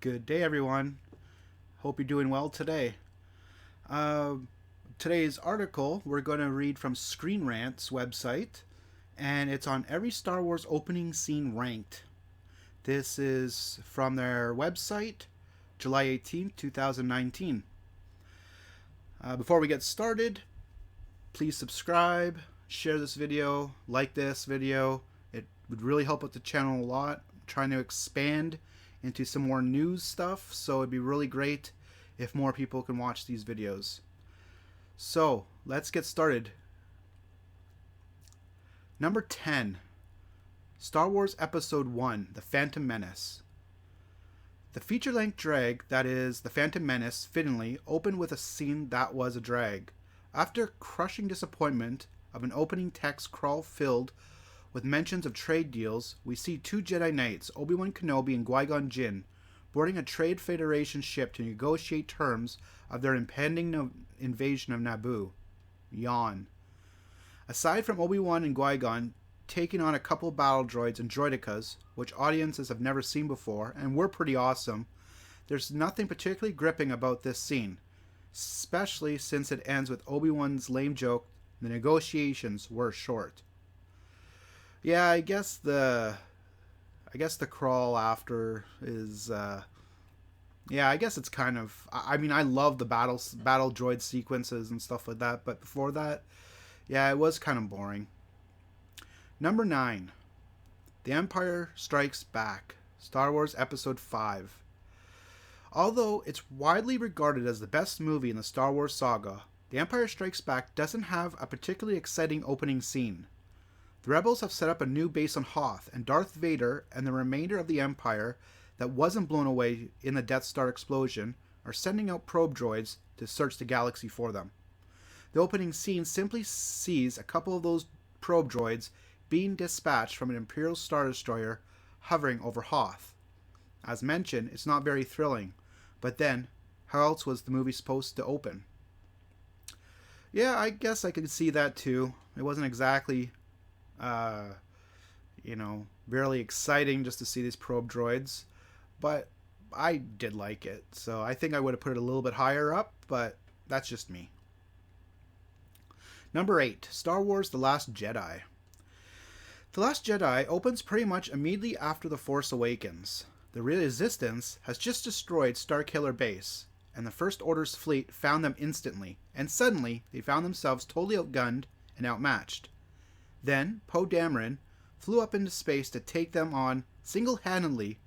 Good day, everyone. Hope you're doing well today. Uh, Today's article we're going to read from Screen Rant's website, and it's on every Star Wars opening scene ranked. This is from their website, July 18th, 2019. Before we get started, please subscribe, share this video, like this video. It would really help with the channel a lot. I'm trying to expand into some more news stuff, so it'd be really great if more people can watch these videos. So let's get started. Number 10, Star Wars Episode 1, The Phantom Menace. The feature-length drag that is The Phantom Menace fittingly opened with a scene that was a drag. After crushing disappointment of an opening text crawl filled with mentions of trade deals, we see two Jedi Knights, Obi-Wan Kenobi and Qui-Gon Jinn, boarding a Trade Federation ship to negotiate terms of their impending invasion of Naboo. Yawn. Aside from Obi-Wan and Qui-Gon taking on a couple battle droids and droidicas, which audiences have never seen before and were pretty awesome, there's nothing particularly gripping about this scene, especially since it ends with Obi-Wan's lame joke, "The negotiations were short." Yeah, I guess the crawl after is I guess it's kind of, I mean, I love the battle droid sequences and stuff like that, but before that, yeah, it was kind of boring. Number 9, The Empire Strikes Back, Star Wars Episode 5. Although it's widely regarded as the best movie in the Star Wars saga, The Empire Strikes Back doesn't have a particularly exciting opening scene. The Rebels have set up a new base on Hoth, and Darth Vader and the remainder of the Empire that wasn't blown away in the Death Star explosion are sending out probe droids to search the galaxy for them. The opening scene simply sees a couple of those probe droids being dispatched from an Imperial Star Destroyer hovering over Hoth. As mentioned, it's not very thrilling, but then, how else was the movie supposed to open? Yeah, I guess I could see that too. It wasn't exactly really exciting just to see these probe droids, but I did like it, so I think I would have put it a little bit higher up, but that's just me. Number 8, Star Wars The Last Jedi. The Last Jedi opens pretty much immediately after The Force Awakens. The Resistance has just destroyed Starkiller Base, and the First Order's fleet found them instantly, and suddenly they found themselves totally outgunned and outmatched. Then, Poe Dameron flew up into space to take them on single-handedly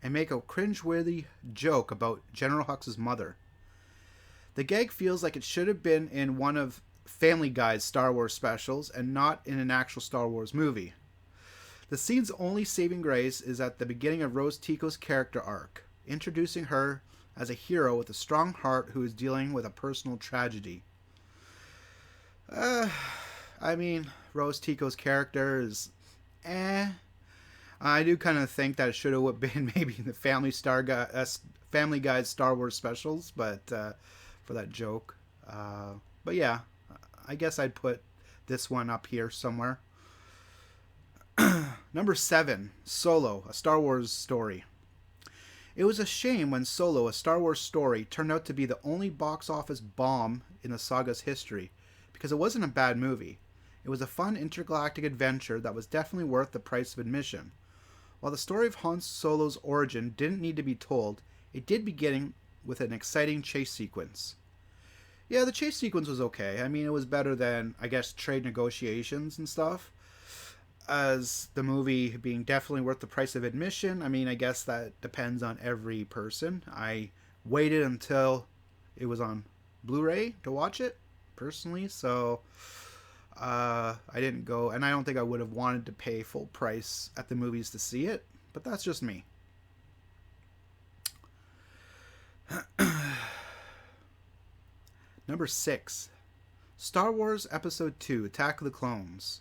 and make a cringe-worthy joke about General Hux's mother. The gag feels like it should have been in one of Family Guy's Star Wars specials and not in an actual Star Wars movie. The scene's only saving grace is at the beginning of Rose Tico's character arc, introducing her as a hero with a strong heart who is dealing with a personal tragedy. Rose Tico's character is I do kind of think that it should have been maybe the Family Guy's Star Wars specials, but for that joke. But yeah, I guess I'd put this one up here somewhere. Number 7, Solo, a Star Wars story. It was a shame when Solo, a Star Wars story, turned out to be the only box office bomb in the saga's history, because it wasn't a bad movie. It was a fun intergalactic adventure that was definitely worth the price of admission. While the story of Han Solo's origin didn't need to be told, it did begin with an exciting chase sequence. Yeah, the chase sequence was okay. I mean, it was better than, I guess, trade negotiations and stuff. As the movie being definitely worth the price of admission, I mean, I guess that depends on every person. I waited until it was on Blu-ray to watch it, personally, so I didn't go, and I don't think I would have wanted to pay full price at the movies to see it, but that's just me. Number 6, Star Wars Episode 2, Attack of the Clones.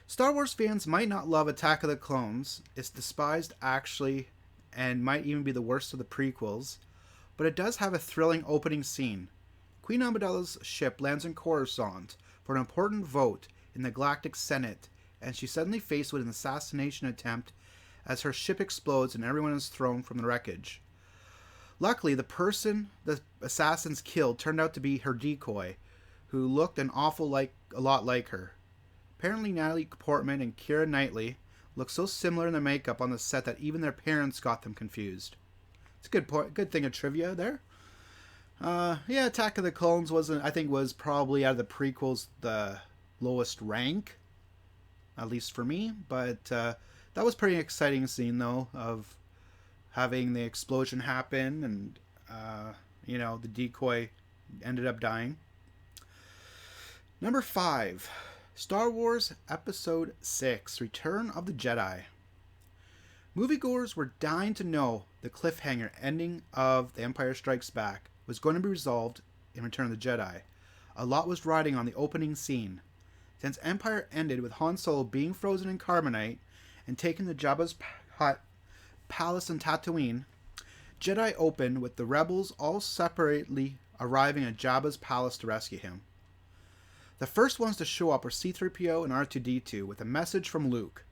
Star Wars fans might not love Attack of the Clones. It's despised, actually, and might even be the worst of the prequels, but it does have a thrilling opening scene. Queen Amidala's ship lands in Coruscant for an important vote in the Galactic Senate, and she's suddenly faced with an assassination attempt as her ship explodes and everyone is thrown from the wreckage. Luckily, the person the assassins killed turned out to be her decoy, who looked a lot like her. Apparently, Natalie Portman and Keira Knightley look so similar in their makeup on the set that even their parents got them confused. It's a good thing of trivia there. Yeah, Attack of the Clones was probably out of the prequels the lowest rank, at least for me. But that was pretty exciting scene though of having the explosion happen and the decoy ended up dying. Number 5, Star Wars Episode 6, Return of the Jedi. Moviegoers were dying to know the cliffhanger ending of The Empire Strikes Back was going to be resolved in Return of the Jedi. A lot was riding on the opening scene. Since Empire ended with Han Solo being frozen in carbonite and taken to Jabba's hut palace on Tatooine, Jedi opened with the rebels all separately arriving at Jabba's palace to rescue him. The first ones to show up were C-3PO and R2-D2 with a message from Luke.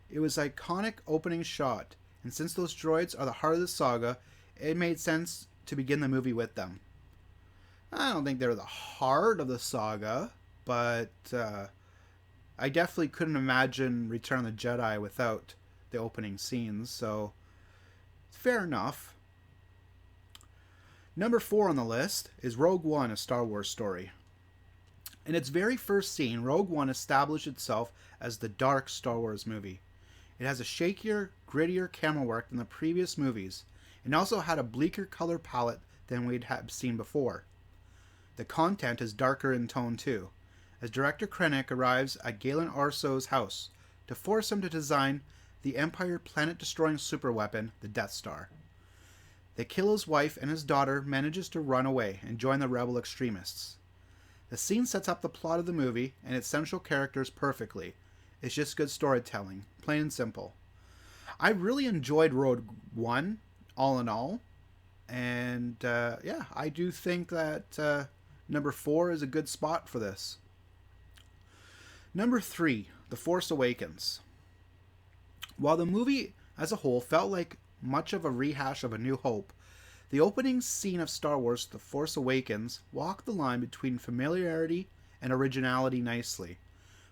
It was an iconic opening shot, and since those droids are the heart of the saga, it made sense to begin the movie with them. I don't think they're the heart of the saga, but I definitely couldn't imagine Return of the Jedi without the opening scenes, so fair enough. Number 4 on the list is Rogue One, a Star Wars story. In its very first scene, Rogue One established itself as the dark Star Wars movie. It has a shakier, grittier camera work than the previous movies, and also had a bleaker color palette than we'd seen before. The content is darker in tone too, as director Krennic arrives at Galen Erso's house to force him to design the Empire planet-destroying superweapon, the Death Star. They kill his wife, and his daughter manages to run away and join the rebel extremists. The scene sets up the plot of the movie and its central characters perfectly. It's just good storytelling, plain and simple. I really enjoyed Rogue One, all in all. And I do think that number 4 is a good spot for this. Number 3, The Force Awakens. While the movie as a whole felt like much of a rehash of A New Hope, the opening scene of Star Wars The Force Awakens walked the line between familiarity and originality nicely.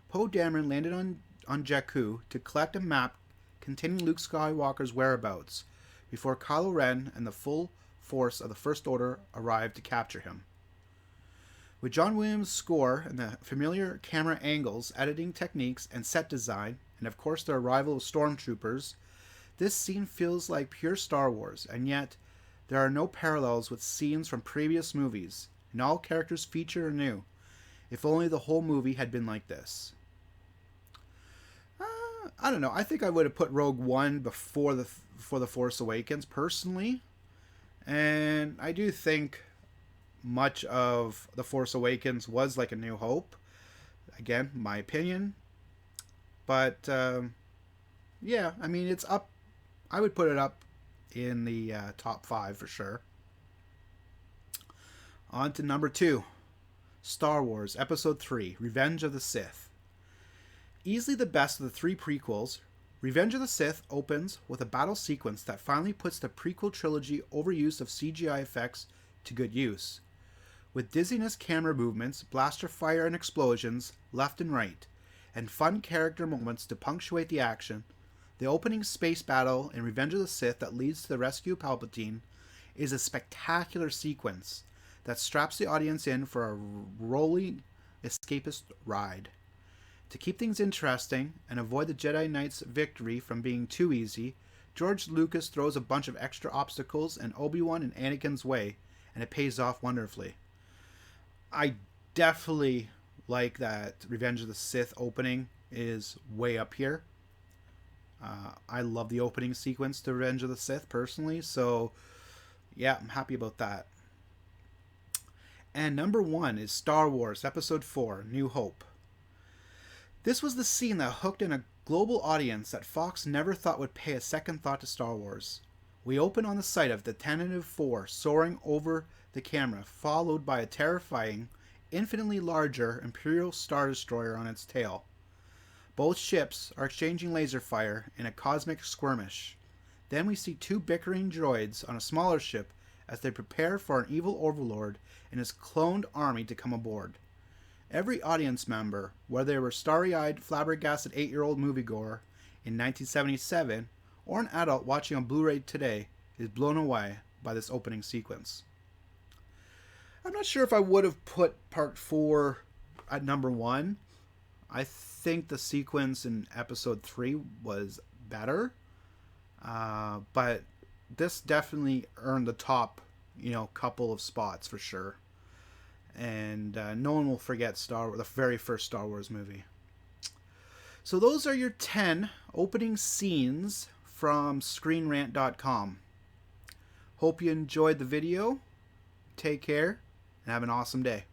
Poe Dameron landed on Jakku to collect a map containing Luke Skywalker's whereabouts before Kylo Ren and the full force of the First Order arrived to capture him. With John Williams' score and the familiar camera angles, editing techniques, and set design, and of course the arrival of stormtroopers, this scene feels like pure Star Wars, and yet there are no parallels with scenes from previous movies, and all characters featured are new. If only the whole movie had been like this. I don't know. I think I would have put Rogue One before the Force Awakens, personally. And I do think much of The Force Awakens was like A New Hope. Again, my opinion. But, yeah, I mean, it's up. I would put it up in the top 5 for sure. On to number 2. Star Wars Episode 3, Revenge of the Sith. Easily the best of the 3 prequels, Revenge of the Sith opens with a battle sequence that finally puts the prequel trilogy overuse of CGI effects to good use. With dizziness camera movements, blaster fire and explosions left and right, and fun character moments to punctuate the action, the opening space battle in Revenge of the Sith that leads to the rescue of Palpatine is a spectacular sequence that straps the audience in for a rolling escapist ride. To keep things interesting and avoid the Jedi Knight's victory from being too easy, George Lucas throws a bunch of extra obstacles in Obi-Wan and Anakin's way, and it pays off wonderfully. I definitely like that Revenge of the Sith opening is way up here. I love the opening sequence to Revenge of the Sith personally, so yeah, I'm happy about that. And number 1 is Star Wars Episode 4, New Hope. This was the scene that hooked in a global audience that Fox never thought would pay a second thought to Star Wars. We open on the sight of the Tantive 4 soaring over the camera, followed by a terrifying, infinitely larger Imperial Star Destroyer on its tail. Both ships are exchanging laser fire in a cosmic skirmish. Then we see 2 bickering droids on a smaller ship as they prepare for an evil overlord and his cloned army to come aboard. Every audience member, whether they were starry-eyed, flabbergasted 8-year-old moviegoer in 1977 or an adult watching on Blu-ray today, is blown away by this opening sequence. I'm not sure if I would have put Part 4 at number 1. I think the sequence in Episode 3 was better, but this definitely earned the top, couple of spots for sure. And no one will forget the very first Star Wars movie. So those are your 10 opening scenes from ScreenRant.com. Hope you enjoyed the video. Take care and have an awesome day.